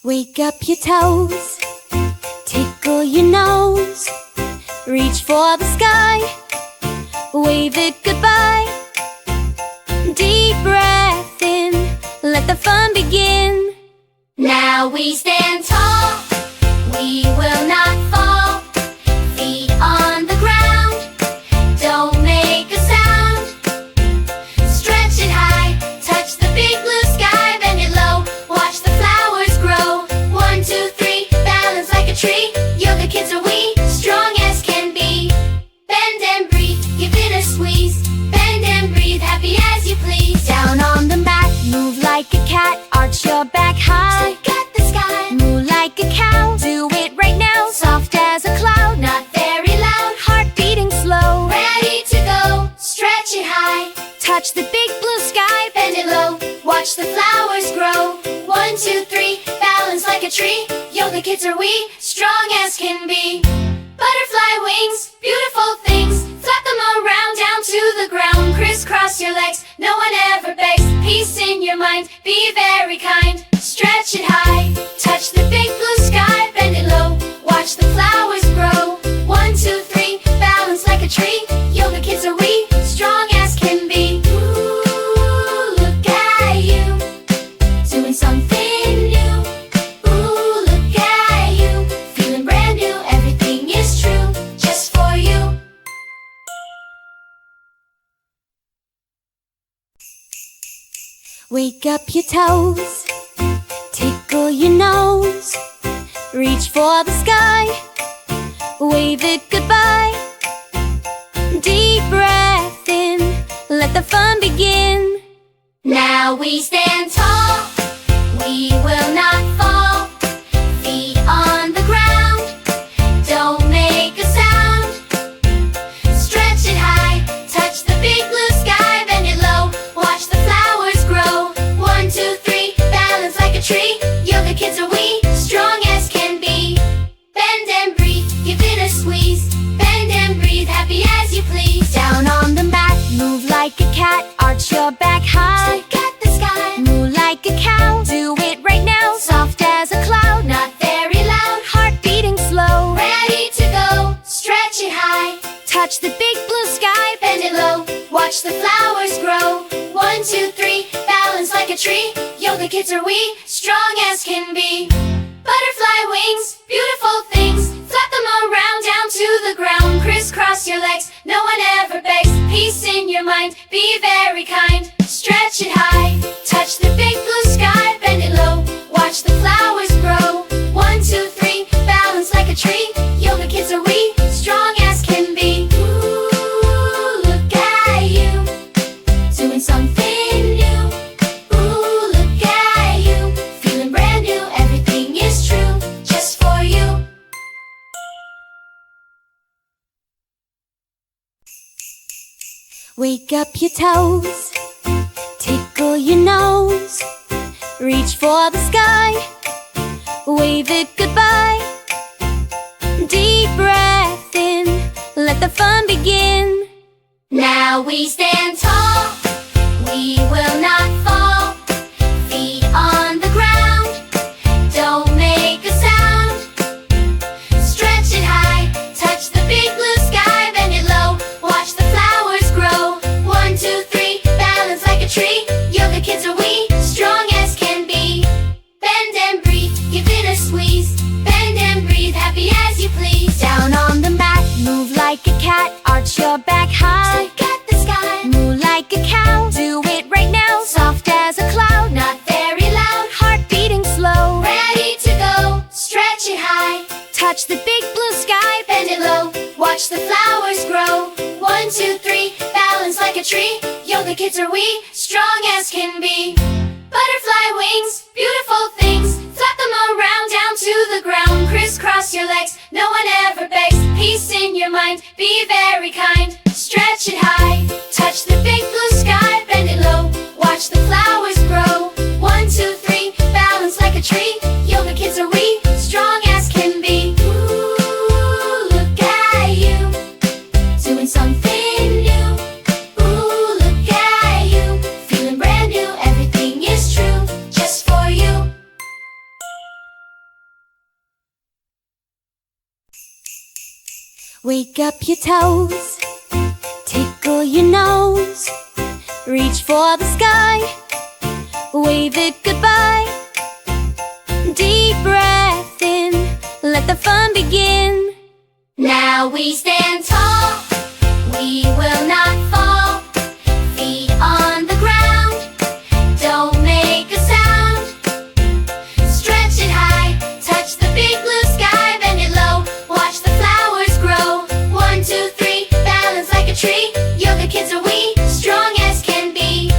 Wake up your toes, tickle your nose, reach for the sky, wave it goodbye. Deep breath in, let the fun begin. Now we stand tall, we will not fall. Feet on the ground, don't make a sound. Stretch it high, touch the big blue sky, bend it low, watch the flowers grow. 1, 2, 3, balance like a tree. Yoga kids are we, strong as can be. Bend and breathe, give it a squeeze. Bend and breathe, happy as you please. Down on the mat, move like a cat, arch your back high. Look at the sky, move like a cow. Do it right now, soft as a cloud, not very loud, heart beating slow. Ready to go, stretch it high, touch the big blue sky, bend it low, watch the flowers grow. 1, 2, 3, balance like a tree. Yoga kids are we, strong as can be. Butterfly wings, beautiful things, flap them around down to the ground. Crisscross your legs, no one ever begs. Peace in your mind, be very kind. Stretch it high, touch the big blue sky, bend it low, watch the flowers grow. 1, 2, 3, balance like a tree. Yoga kids are we, strong as can be. Ooh, look at you, doing something new. Ooh, look at you, feeling brand new. Everything is true, just for you. Wake up your toes, tickle your nose, reach for the sky, wave it goodbye. Deep breath in, let the fun begin. Now we stand tall, we will not fall. Feet on the ground, don't make a sound. Stretch it high, touch the big blue sky, bend it low, watch the flowers grow. 1, 2, 3, balance like a tree. Yoga kids are we, strong as can be. Bend and breathe, give it a squeeze. Bend and breathe, happy as you please. Down on the mat, move like a cat, arch your back high. Look at the sky, move like a cow. Do it right now, soft as a cloud, not very loud, heart beating slow. Ready to go, stretch it high, touch the big blue sky, bend it low, watch the flowers grow. 1, 2, 3, balance like a tree. Yoga kids are we, strong as can be. Butterfly wings, beautiful things, flap them around down to the ground. Crisscross your legs, no one ever begs. Peace in your mind, be very kind. Stretch it high, touch the big blue sky, bend it low, watch the flowers grow. 1, 2, 3, balance like a tree. Yoga kids are we, strong as can be. Ooh, look at you, doing something new. Ooh, look at you, feeling brand new. Everything is true, just for you. Wake up your toes, tickle your nose, reach for the sky, wave it goodbye. Deep breath in, let the fun begin. Now we stand tall, we will not fall. Feet on the ground, don't make a sound. Stretch it high, touch the big blue sky, bend it low, watch the flowers grow. 1, 2, 3, balance like a tree. Yoga kids are we, strong as can be. Bend and breathe, give it a squeeze. Bend and breathe, happy as you please. Down on the mat, move like a cat, arch your back high. Look at the sky, move like a cow. Do it right now, soft as a cloud, not very loud, heart beating slow. Ready to go, stretch it high, touch the big blue sky, bend it low, watch the flowers grow. 1, 2, 3, balance like a tree. Yoga kids are we, strong as can be. Butterfly wings, beautiful things, flap them around down to the ground. Crisscross your legs, no one ever begs. Peace in your mind, be very kind. Stretch it high, touch the big blue sky, bend it low, watch the flowers grow. 1, 2, 3, balance like a tree. Yoga kids are we, strong as can be. Ooh, look at you, doing something new. Ooh, look at you, feeling brand new. Everything is true, just for you. Wake up your toes, tickle your nose, reach for the sky, wave it goodbye. Deep breath in, let the fun begin. Now we stand tall, we will not fall. Feet on the ground, don't make a sound. Stretch it high, touch the big blue sky, bend it low, watch the flowers grow. 1, 2, 3, balance like a tree. Yoga kids are we, strong as can be.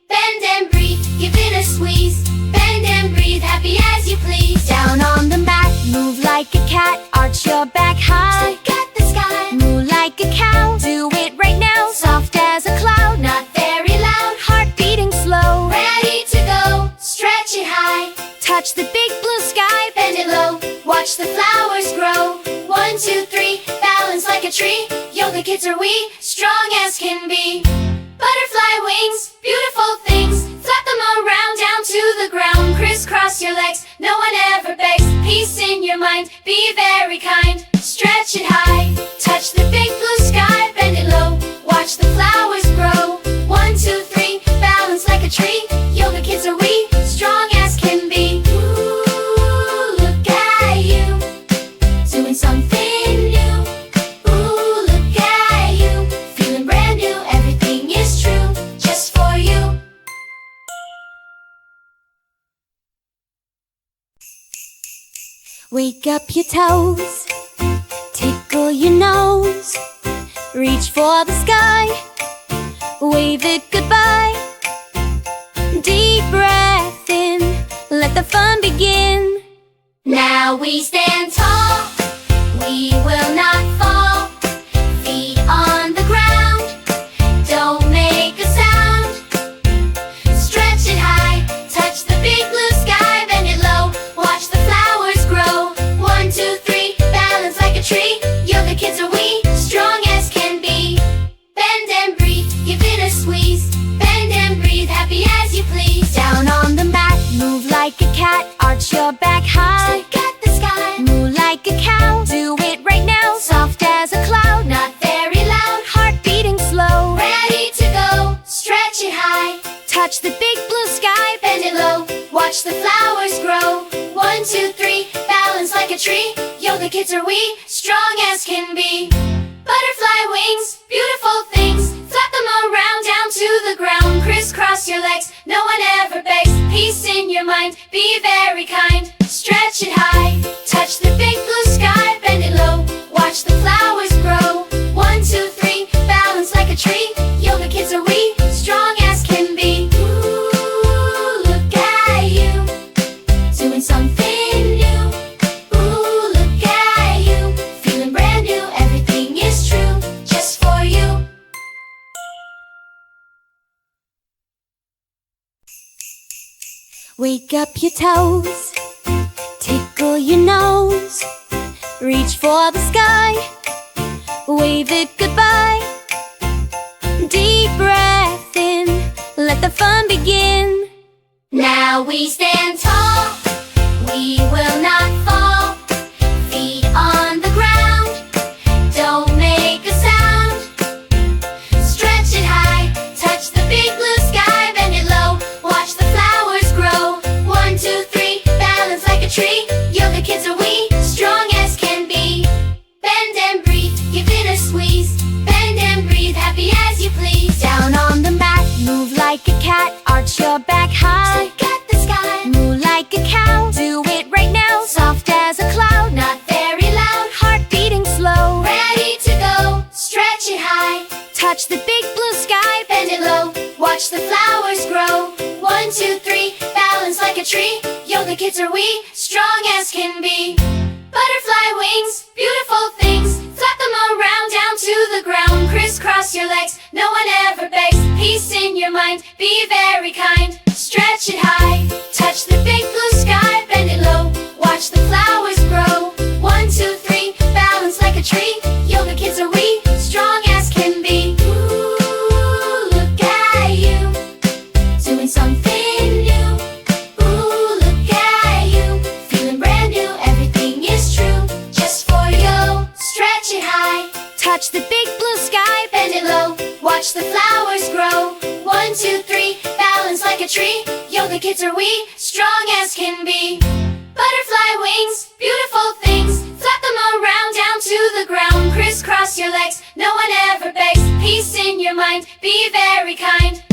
Bend and breathe, give it a squeeze. Bend and breathe, happy as you please. Down on the mat, move like a cat, arch your back high. Look at the sky, move like a cow. Do it right now, soft as a cloud, not very loud, heart beating slow. Ready to go, stretch it high, touch the big blue sky, bend it low, watch the flowers grow. 1, 2, 3, balance like a tree. Yoga kids are we, strong as can be. Butterfly wings, beautiful things, flap them around down to the ground. Crisscross your legs, no one ever begs. Peace in your mind, be very kind. Stretch it high, touch the big blue sky, bend it low, watch the flowers grow. 1, 2, 3, balance like a tree. Yoga kids are we, strong as can be. Ooh, look at you, doing something new. Ooh, look at you, feeling brand new. Everything is true, just for you. Wake up your toes, tickle your nose, reach for the sky, wave it goodbye. Deep breath in, let the fun begin. Now we stand tall, we will not fall. Feet on the ground, don't make a sound. Stretch it high, touch the big blue sky, bend it low, watch the flowers grow. 1, 2, 3, balance like a tree. Yoga kids are we, strong as can be. Bend and breathe, give it a squeeze. Bend and breathe, happy as you please. Down on the mat, move like a cat, arch your back high. Look at the sky, move like a cow. Do it right now, soft as a cloud, not very loud, heart beating slow. Ready to go, stretch it high, touch the big blue sky, bend it low, watch the flowers grow. 1, 2, 3, balance like a tree. Yoga kids are we, strong as can be. Butterfly wings, beautiful things, flap them around down to the ground. Crisscross your legs, no one ever begs. Peace in your mind, be very kind. Stretch it high, touch the big blue sky, bend it low, watch the flowers grow. 1, 2, 3, balance like a tree. Yoga kids are we, strong as can be. Ooh, look at you, doing something new. Ooh, look at you, feeling brand new. Everything is true, just for you. Wake up your toes, tickle your nose, reach for the sky, wave it goodbye. Deep breath in, let the fun begin. Now we stand tall, we will not fall. Feet on the ground, don't make a sound. Stretch it high, touch the big blue sky, bend it low, watch the flowers grow. 1, 2, 3, balance like a tree. Yoga kids are we, strong as can be. Bend and breathe, give it a squeeze. Bend and breathe, happy as you please. Down on the mat, move like a cat, arch your back high. Look at the sky, move like a cow. Do it right now, soft as a cloud, not very loud, heart beating slow. Ready to go, stretch it high, touch the big blue sky, bend it low, watch the flowers grow. 1, 2, 3, balance like a tree. Yoga kids are we, strong as can be. Butterfly wings, beautiful things, flap them around down to the ground. Crisscross your legs, no one ever begs. Peace in your mind, be very kind. Stretch it high, touch the big blue sky, bend it low, watch the flowers grow. 1, 2, 3, balance like a tree. Yoga kids are we, strong as can be. Ooh, look at you, doing something new. Ooh, look at you, feeling brand new. Everything is true, just for you. Stretch it high, tree. Yoga kids are we, strong as can be. Butterfly wings, beautiful things. Flap them around down to the ground. Crisscross your legs, no one ever begs. Peace in your mind, be very kind.